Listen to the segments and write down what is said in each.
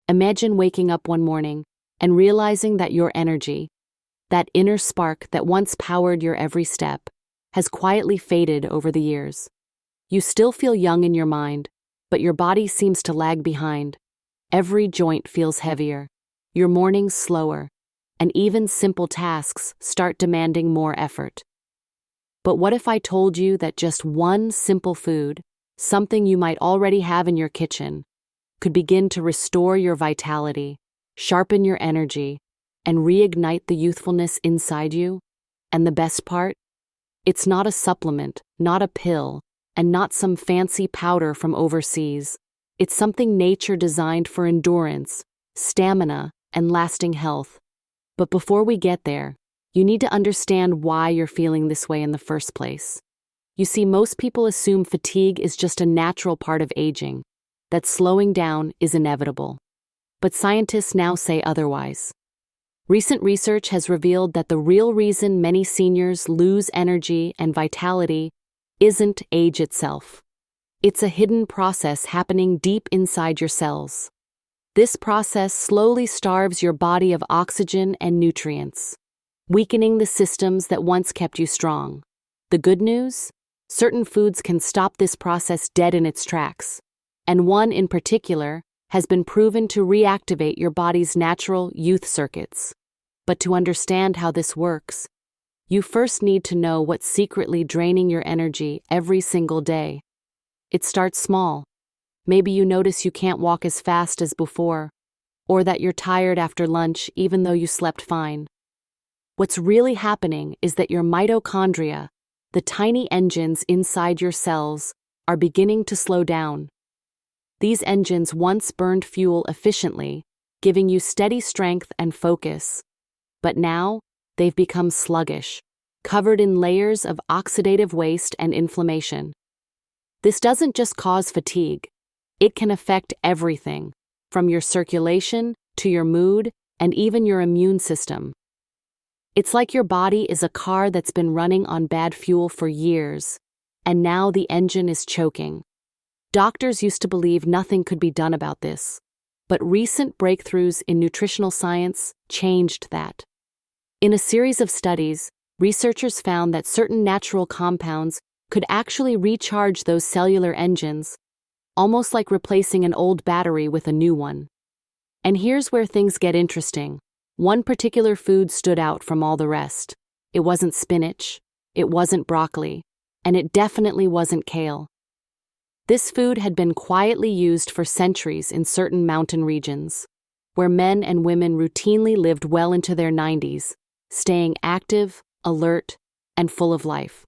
Imagine waking up one morning and realizing that your energy, that inner spark that once powered your every step, has quietly faded over the years. You still feel young in your mind, but your body seems to lag behind. Every joint feels heavier, your mornings slower, and even simple tasks start demanding more effort. But what if I told you that just one simple food, something you might already have in your kitchen, could begin to restore your vitality, sharpen your energy, and reignite the youthfulness inside you? And the best part? It's not a supplement, not a pill, and not some fancy powder from overseas. It's something nature designed for endurance, stamina, and lasting health. But before we get there, you need to understand why you're feeling this way in the first place. You see, most people assume fatigue is just a natural part of aging, that slowing down is inevitable. But scientists now say otherwise. Recent research has revealed that the real reason many seniors lose energy and vitality isn't age itself. It's a hidden process happening deep inside your cells. This process slowly starves your body of oxygen and nutrients, weakening the systems that once kept you strong. The good news? Certain foods can stop this process dead in its tracks, and one in particular has been proven to reactivate your body's natural youth circuits. But to understand how this works, you first need to know what's secretly draining your energy every single day. It starts small. Maybe you notice you can't walk as fast as before, or that you're tired after lunch even though you slept fine. What's really happening is that your mitochondria, the tiny engines inside your cells, are beginning to slow down. These engines once burned fuel efficiently, giving you steady strength and focus. But now, they've become sluggish, covered in layers of oxidative waste and inflammation. This doesn't just cause fatigue. It can affect everything, from your circulation to your mood and even your immune system. It's like your body is a car that's been running on bad fuel for years, and now the engine is choking. Doctors used to believe nothing could be done about this, but recent breakthroughs in nutritional science changed that. In a series of studies, researchers found that certain natural compounds could actually recharge those cellular engines, almost like replacing an old battery with a new one. And here's where things get interesting. One particular food stood out from all the rest. It wasn't spinach, it wasn't broccoli, and it definitely wasn't kale. This food had been quietly used for centuries in certain mountain regions, where men and women routinely lived well into their 90s, staying active, alert, and full of life.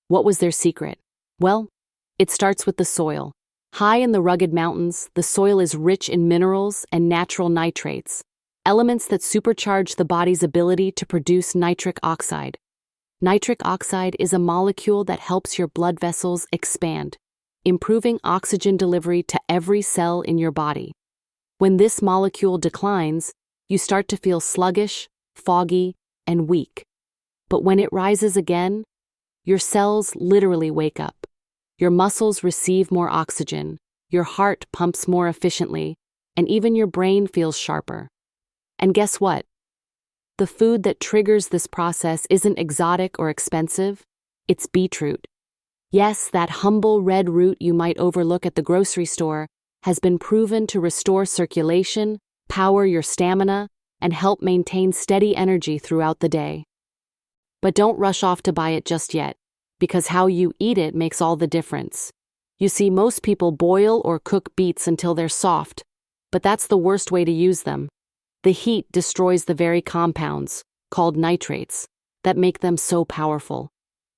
What was their secret? Well, it starts with the soil. High in the rugged mountains, the soil is rich in minerals and natural nitrates, elements that supercharge the body's ability to produce nitric oxide. Nitric oxide is a molecule that helps your blood vessels expand, improving oxygen delivery to every cell in your body. When this molecule declines, you start to feel sluggish, foggy, and weak. But when it rises again, your cells literally wake up. Your muscles receive more oxygen, your heart pumps more efficiently, and even your brain feels sharper. And guess what? The food that triggers this process isn't exotic or expensive, it's beetroot. Yes, that humble red root you might overlook at the grocery store has been proven to restore circulation, power your stamina, and help maintain steady energy throughout the day. But don't rush off to buy it just yet, because how you eat it makes all the difference. You see, most people boil or cook beets until they're soft, but that's the worst way to use them. The heat destroys the very compounds, called nitrates, that make them so powerful.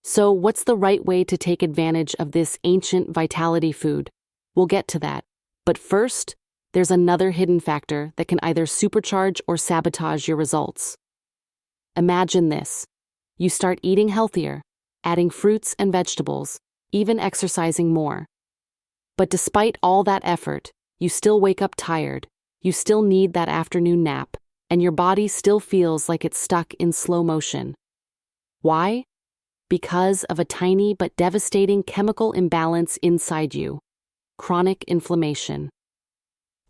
So what's the right way to take advantage of this ancient vitality food? We'll get to that. But first, there's another hidden factor that can either supercharge or sabotage your results. Imagine this. You start eating healthier, adding fruits and vegetables, even exercising more. But despite all that effort, you still wake up tired, you still need that afternoon nap, and your body still feels like it's stuck in slow motion. Why? Because of a tiny but devastating chemical imbalance inside you: chronic inflammation.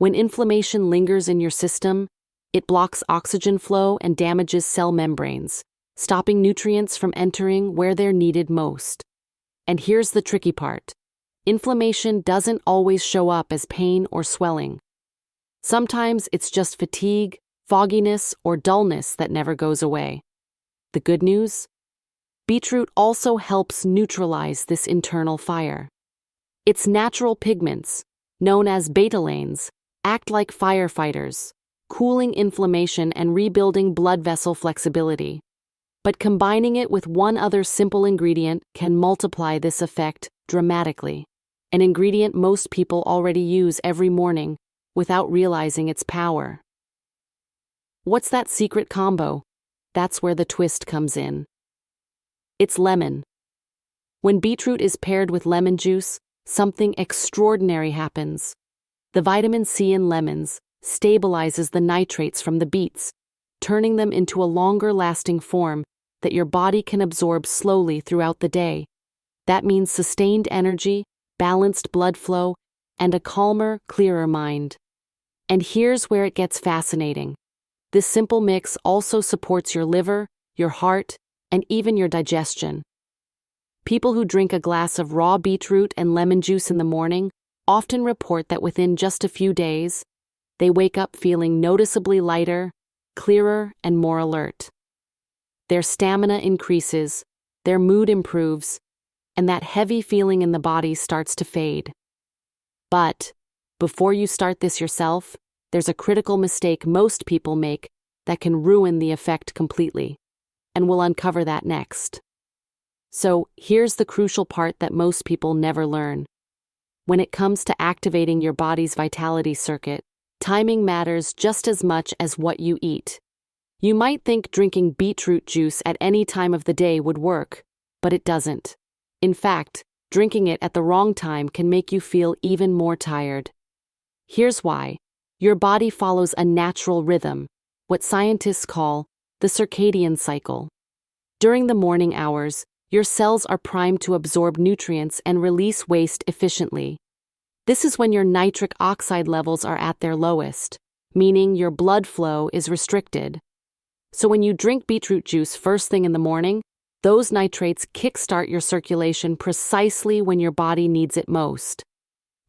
When inflammation lingers in your system, it blocks oxygen flow and damages cell membranes, stopping nutrients from entering where they're needed most. And here's the tricky part. Inflammation doesn't always show up as pain or swelling. Sometimes it's just fatigue, fogginess, or dullness that never goes away. The good news? Beetroot also helps neutralize this internal fire. Its natural pigments, known as betalains, act like firefighters, cooling inflammation and rebuilding blood vessel flexibility. But combining it with one other simple ingredient can multiply this effect dramatically, an ingredient most people already use every morning without realizing its power. What's that secret combo? That's where the twist comes in. It's lemon. When beetroot is paired with lemon juice, something extraordinary happens. The vitamin C in lemons stabilizes the nitrates from the beets, turning them into a longer-lasting form that your body can absorb slowly throughout the day. That means sustained energy, balanced blood flow, and a calmer, clearer mind. And here's where it gets fascinating. This simple mix also supports your liver, your heart, and even your digestion. People who drink a glass of raw beetroot and lemon juice in the morning often report that within just a few days, they wake up feeling noticeably lighter, clearer, and more alert. Their stamina increases, their mood improves, and that heavy feeling in the body starts to fade. But before you start this yourself, there's a critical mistake most people make that can ruin the effect completely, and we'll uncover that next. So here's the crucial part that most people never learn. When it comes to activating your body's vitality circuit, timing matters just as much as what you eat. You might think drinking beetroot juice at any time of the day would work, but it doesn't. In fact, drinking it at the wrong time can make you feel even more tired. Here's why. Your body follows a natural rhythm, what scientists call the circadian cycle. During the morning hours, your cells are primed to absorb nutrients and release waste efficiently. This is when your nitric oxide levels are at their lowest, meaning your blood flow is restricted. So when you drink beetroot juice first thing in the morning, those nitrates kickstart your circulation precisely when your body needs it most.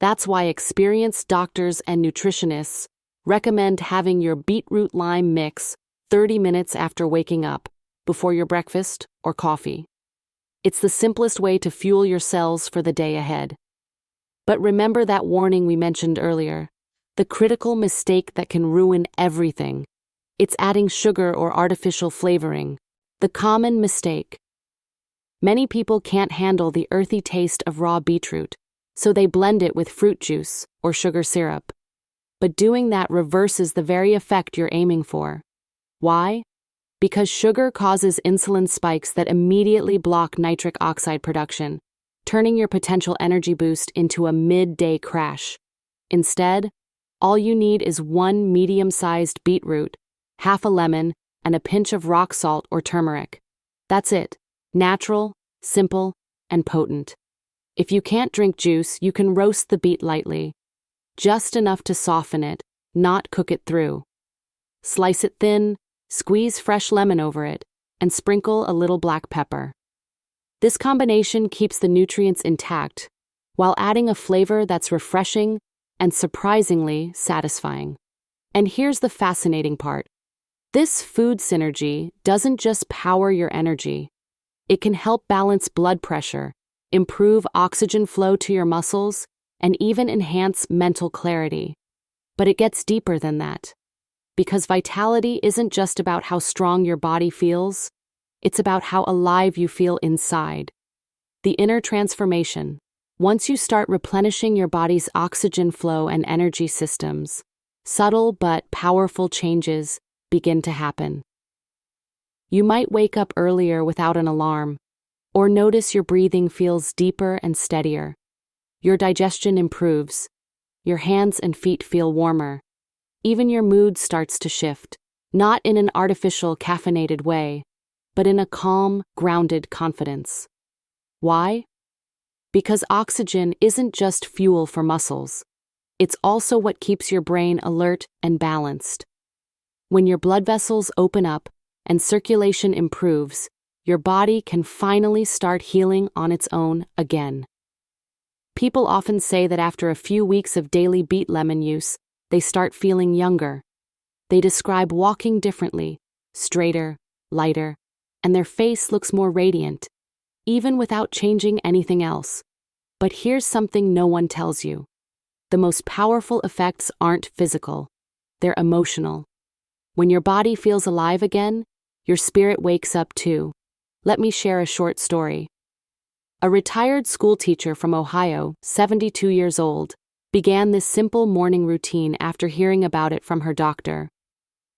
That's why experienced doctors and nutritionists recommend having your beetroot lime mix 30 minutes after waking up, before your breakfast or coffee. It's the simplest way to fuel your cells for the day ahead. But remember that warning we mentioned earlier, the critical mistake that can ruin everything. It's adding sugar or artificial flavoring, the common mistake. Many people can't handle the earthy taste of raw beetroot, so they blend it with fruit juice or sugar syrup. But doing that reverses the very effect you're aiming for. Why? Because sugar causes insulin spikes that immediately block nitric oxide production, turning your potential energy boost into a midday crash. Instead, all you need is one medium-sized beetroot, half a lemon, and a pinch of rock salt or turmeric. That's it. Natural, simple, and potent. If you can't drink juice, you can roast the beet lightly. Just enough to soften it, not cook it through. Slice it thin, squeeze fresh lemon over it, and sprinkle a little black pepper. This combination keeps the nutrients intact, while adding a flavor that's refreshing and surprisingly satisfying. And here's the fascinating part. This food synergy doesn't just power your energy. It can help balance blood pressure, improve oxygen flow to your muscles, and even enhance mental clarity. But it gets deeper than that. Because vitality isn't just about how strong your body feels, it's about how alive you feel inside. The inner transformation. Once you start replenishing your body's oxygen flow and energy systems, subtle but powerful changes begin to happen. You might wake up earlier without an alarm, or notice your breathing feels deeper and steadier. Your digestion improves. Your hands and feet feel warmer. Even your mood starts to shift, not in an artificial, caffeinated way, but in a calm, grounded confidence. Why? Because oxygen isn't just fuel for muscles. it's also what keeps your brain alert and balanced. When your blood vessels open up and circulation improves, your body can finally start healing on its own again. People often say that after a few weeks of daily beet lemon use, they start feeling younger. They describe walking differently, straighter, lighter, and their face looks more radiant, even without changing anything else. But here's something no one tells you. The most powerful effects aren't physical, they're emotional. When your body feels alive again, your spirit wakes up too. Let me share a short story. A retired school teacher from Ohio, 72 years old, began this simple morning routine after hearing about it from her doctor.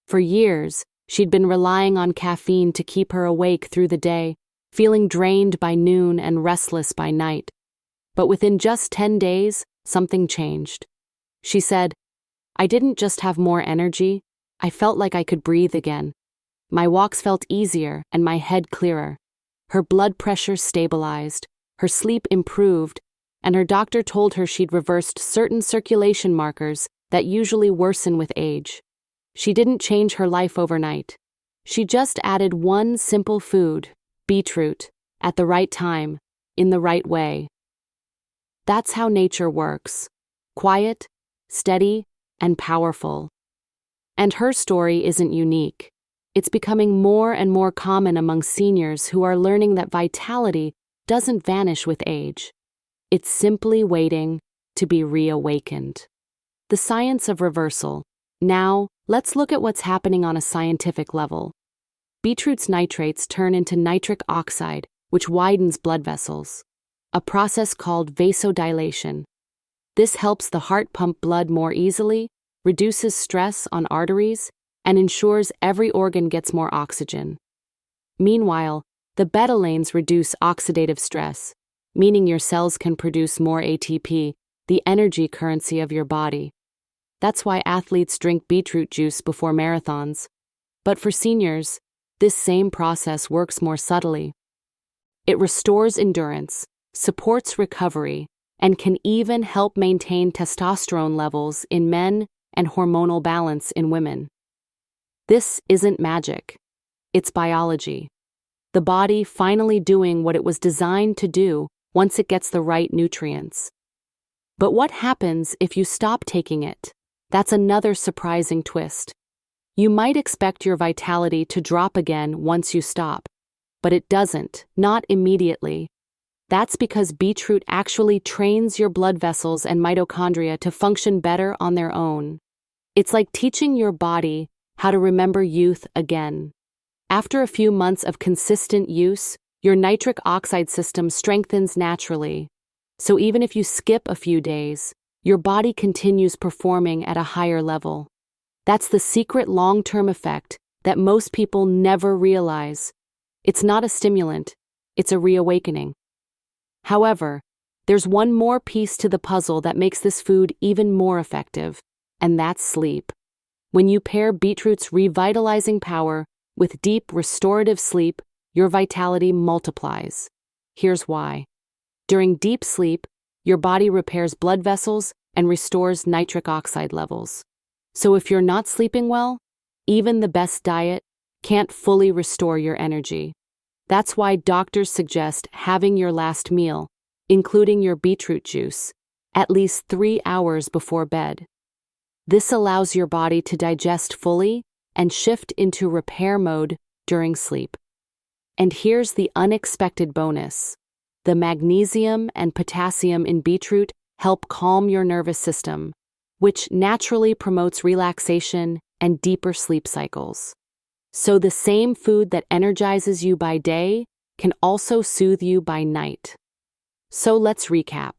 For years, she'd been relying on caffeine to keep her awake through the day, feeling drained by noon and restless by night. But within just 10 days, something changed. She said, "I didn't just have more energy, I felt like I could breathe again. My walks felt easier and my head clearer. Her blood pressure stabilized, her sleep improved, and her doctor told her she'd reversed certain circulation markers that usually worsen with age. She didn't change her life overnight. She just added one simple food, beetroot, at the right time, in the right way." That's how nature works. Quiet, steady, and powerful. And her story isn't unique. It's becoming more and more common among seniors who are learning that vitality doesn't vanish with age. It's simply waiting to be reawakened. The science of reversal. Now, let's look at what's happening on a scientific level. Beetroot's nitrates turn into nitric oxide, which widens blood vessels, a process called vasodilation. This helps the heart pump blood more easily, reduces stress on arteries, and ensures every organ gets more oxygen. Meanwhile, the betalains reduce oxidative stress, meaning your cells can produce more ATP, the energy currency of your body. That's why athletes drink beetroot juice before marathons. But for seniors, this same process works more subtly. It restores endurance, supports recovery, and can even help maintain testosterone levels in men and hormonal balance in women. This isn't magic. It's biology. The body finally doing what it was designed to do once it gets the right nutrients. But what happens if you stop taking it? That's another surprising twist. You might expect your vitality to drop again once you stop, but it doesn't, not immediately. That's because beetroot actually trains your blood vessels and mitochondria to function better on their own. It's like teaching your body how to remember youth again. After a few months of consistent use, your nitric oxide system strengthens naturally. So even if you skip a few days, your body continues performing at a higher level. That's the secret long-term effect that most people never realize. It's not a stimulant, it's a reawakening. However, there's one more piece to the puzzle that makes this food even more effective, and that's sleep. When you pair beetroot's revitalizing power with deep restorative sleep, your vitality multiplies. Here's why. During deep sleep, your body repairs blood vessels and restores nitric oxide levels. So if you're not sleeping well, even the best diet can't fully restore your energy. That's why doctors suggest having your last meal, including your beetroot juice, at least 3 hours before bed. This allows your body to digest fully and shift into repair mode during sleep. And here's the unexpected bonus. The magnesium and potassium in beetroot help calm your nervous system, which naturally promotes relaxation and deeper sleep cycles. So the same food that energizes you by day can also soothe you by night. So let's recap.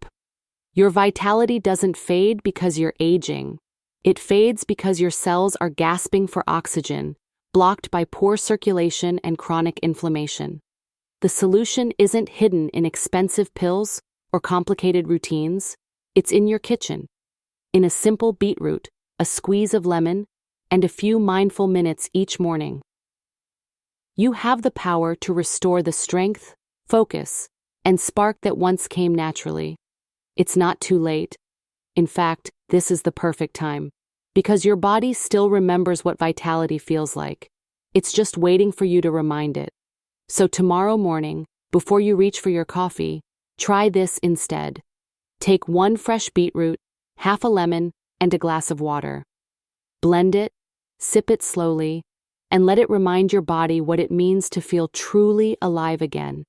Your vitality doesn't fade because you're aging. It fades because your cells are gasping for oxygen, blocked by poor circulation and chronic inflammation. The solution isn't hidden in expensive pills or complicated routines. It's in your kitchen. In a simple beetroot, a squeeze of lemon, and a few mindful minutes each morning. You have the power to restore the strength, focus, and spark that once came naturally. It's not too late. In fact, this is the perfect time. Because your body still remembers what vitality feels like. It's just waiting for you to remind it. So tomorrow morning, before you reach for your coffee, try this instead. Take 1 fresh beetroot, half a lemon, and a glass of water. Blend it, sip it slowly, and let it remind your body what it means to feel truly alive again.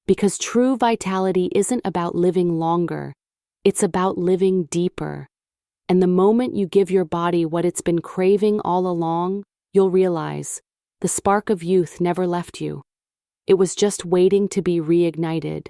Because true vitality isn't about living longer, it's about living deeper. And the moment you give your body what it's been craving all along, you'll realize the spark of youth never left you. It was just waiting to be reignited.